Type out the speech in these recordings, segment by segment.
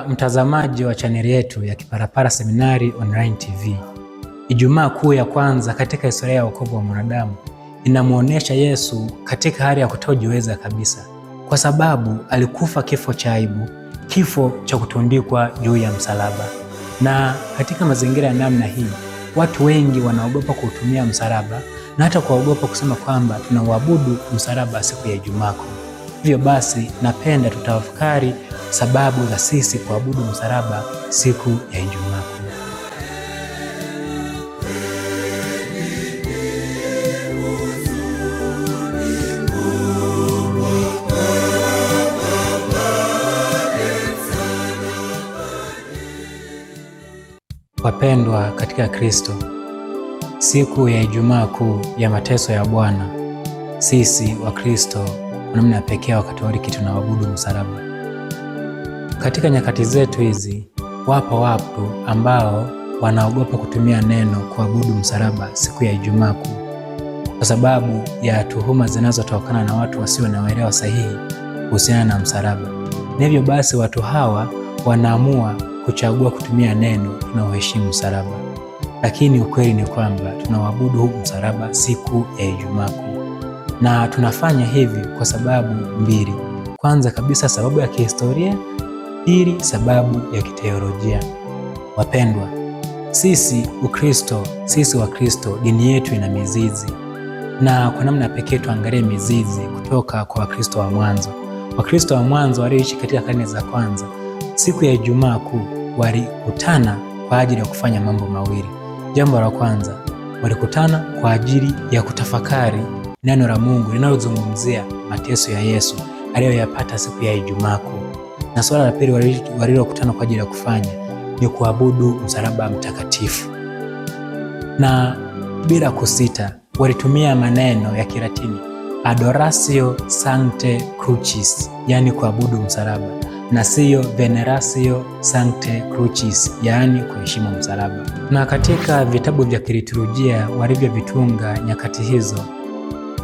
Mtazamaji wa chaneli yetu ya Kiparapara Seminari Online TV, Ijumaa Kuu ya kwanza katika historia ya wokovu wa mwanadamu inamuonesha Yesu katika hali ya kutojiweza kabisa, kwa sababu alikufa kifo cha aibu, kifo cha kutundikwa juu ya msalaba. Na katika mazingira ya namna hii, watu wengi wanaogopa kuutumia msalaba na hata kuogopa kusema kwamba tunauabudu msalaba siku ya Ijumaa Kuu. Hivyo basi, napenda tutafakari sababu za sisi kuabudu msalaba siku ya Ijumaa Kuu. Wapendwa katika Kristo, siku ya Ijumaa Kuu ya mateso ya Bwana, sisi wa Kristo kwa namna ya pekee wa Katoliki tunaabudu msalaba. Katika nyakati zetu hizi, wapo watu ambao wanaogopa kutumia neno kuabudu msalaba siku ya Ijumaa Kuu kwa sababu ya tuhuma zinazotokana na watu wasio na uelewa sahihi kuhusiana na msalaba. Na hivyo basi watu hawa wanaamua kuchagua kutumia neno tunaoheshimu msalaba. Lakini ukweli ni kwamba tunauabudu huu msalaba siku ya Ijumaa Kuu. Na tunafanya hivi kwa sababu mbili. Kwanza kabisa, sababu ya kihistoria; pili, sababu ya kiteolojia. Wapendwa, sisi wa Kristo, dini yetu ina mizizi, na kwa namna pekee tuangalie mizizi kutoka kwa Wakristo wa mwanzo. Wakristo wa mwanzo walioishi katika karne za kwanza, siku ya Ijumaa Kuu walikutana kwa ajili ya kufanya mambo mawili. Jambo la kwanza, walikutana kwa ajili ya kutafakari neno la Mungu linalozungumzia mateso ya Yesu aliyoyapata siku ya Ijumaa Kuu. Na swala la pili walilokutana kwa ajili ya kufanya ni kuabudu msalaba mtakatifu. Na bila kusita walitumia maneno ya Kilatini adoratio sanctae crucis, yani kuabudu msalaba, na siyo veneratio sanctae crucis, yani kuheshimu msalaba. Na katika vitabu vya kiliturujia walivyovitunga nyakati hizo,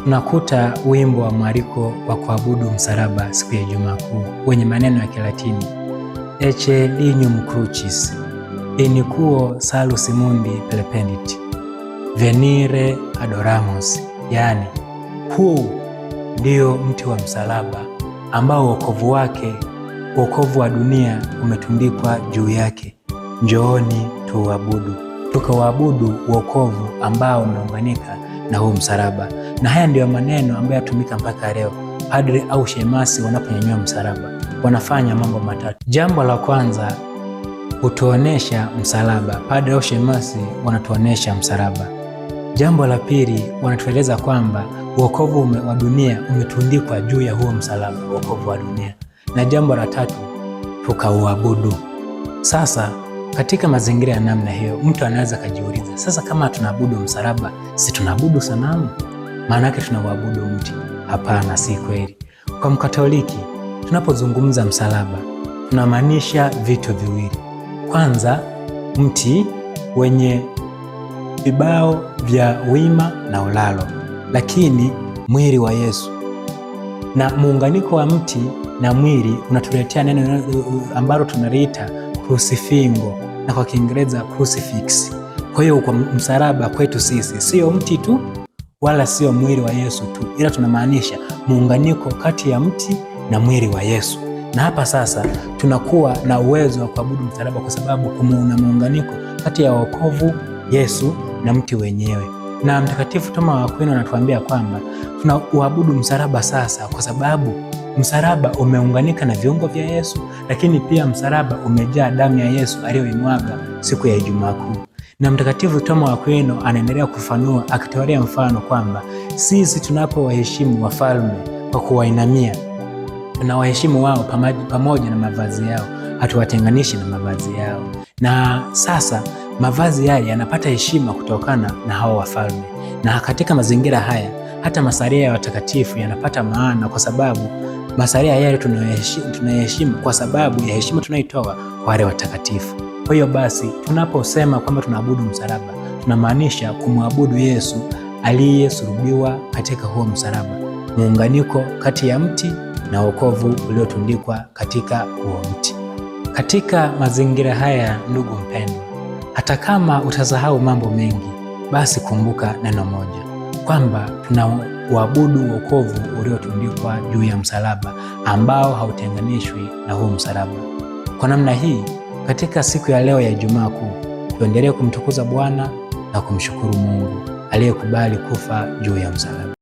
tunakuta wimbo wa mwaliko wa kuabudu msalaba siku ya Ijumaa Kuu wenye maneno ya Kilatini ecce lignum crucis in quo salus mundi perpendit venire adoramus, yani huu ndio mti wa msalaba ambao wokovu wa dunia umetundikwa juu yake. Njooni tuuabudu, tukauabudu wokovu ambao umeunganika na huu msalaba. Na haya ndiyo maneno ambayo yatumika mpaka leo. Padre au shemasi wanaponyanyua msalaba wanafanya mambo matatu. Jambo la kwanza, hutuonesha msalaba. Padre au shemasi wanatuonesha msalaba. Jambo la pili, wanatueleza kwamba wokovu wa dunia umetundikwa juu ya huo msalaba, wokovu wa dunia. Na jambo la tatu, tukauabudu. Sasa katika mazingira ya namna hiyo, mtu anaweza kujiuliza, sasa kama tunaabudu msalaba, si tunaabudu sanamu? Maana yake tunauabudu mti? Hapana, si kweli. Kwa Mkatoliki, tunapozungumza msalaba, tunamaanisha vitu viwili. Kwanza, mti wenye vibao vya wima na ulalo, lakini mwili wa Yesu. Na muunganiko wa mti na mwili unatuletea neno ambalo tunaliita crucifingo, na kwa Kiingereza crucifix. Kwa hiyo kwa msalaba kwetu sisi sio mti tu wala sio mwili wa Yesu tu, ila tunamaanisha muunganiko kati ya mti na mwili wa Yesu. Na hapa sasa tunakuwa na uwezo wa kuabudu msalaba kwa sababu kuna muunganiko kati ya wokovu Yesu na mti wenyewe. Na Mtakatifu Toma wa Akwino anatuambia kwamba tunauabudu msalaba sasa kwa sababu msalaba umeunganika na viungo vya Yesu, lakini pia msalaba umejaa damu ya Yesu aliyoimwaga siku ya Ijumaa Kuu. Na Mtakatifu Toma wa Akwino anaendelea kufanua akitolea mfano kwamba sisi tunapowaheshimu wafalme kwa kuwainamia, tunawaheshimu wao pamoja na mavazi yao, hatuwatenganishi na mavazi yao. Na sasa mavazi yale yanapata heshima kutokana na hao wafalme. Na katika mazingira haya hata masalia ya watakatifu yanapata maana, kwa sababu masalia yale tunayaheshimu kwa sababu ya heshima tunaitoa kwa wale watakatifu. Kwa hiyo basi, tunaposema kwamba tunaabudu msalaba, tunamaanisha kumwabudu Yesu aliyesulubiwa katika huo msalaba, muunganiko kati ya mti na wokovu uliotundikwa katika huo mti. Katika mazingira haya, ndugu mpendwa, hata kama utasahau mambo mengi, basi kumbuka neno moja, kwamba tunauabudu wokovu uliotundikwa juu ya msalaba, ambao hautenganishwi na huu msalaba. Kwa namna hii, katika siku ya leo ya Ijumaa Kuu, tuendelee kumtukuza Bwana na kumshukuru Mungu aliyekubali kufa juu ya msalaba.